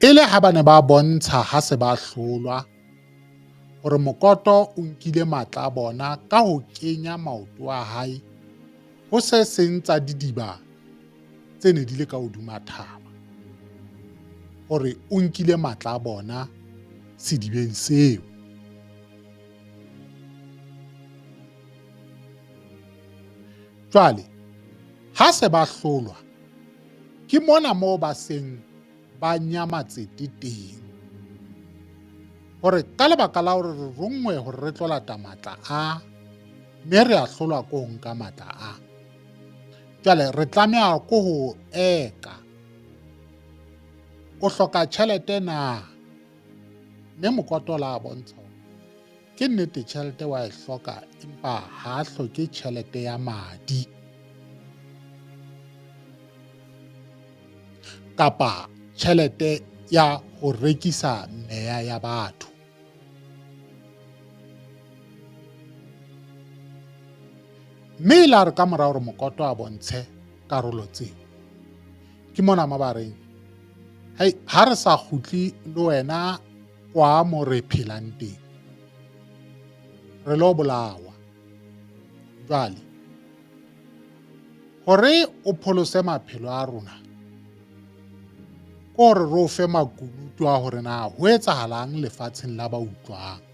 E le ha ba ne ba bontsha ha se ba hlolwa hore mokoto o nkile matla a bona ka ho kenya maoto a hae ho se seng tsa didiba tse ne di le ka hodima thaba, hore o nkile matla a bona sedibeng seo. Jwale ha se ba hlolwa, ke mona moo ba seng ba nyamatsete teng, hore ka lebaka la hore re ronngwe hore re tlo lata matla a, mme re a hlolwa ke ho nka matla a. Jwale re tlameha ke ho eka, o hloka tjhelete na? Mme mokoto la bontsha hore ke nnete tjhelete wa e hloka, empa ha hloke tjhelete ya madi, kapa tjhelete ya ho rekisa meya ya batho. Mme e la re ka mora hore mokoto a bontshe karolo tseo, ke mona mo ba reng ha re sa kgutle le wena kwa mo re phelang teng, re lo bolawa. Jwale hore o pholose maphelo a rona, ke hore re o fe makunutu a hore na ho etsahalang lefatsheng la ba utlwang.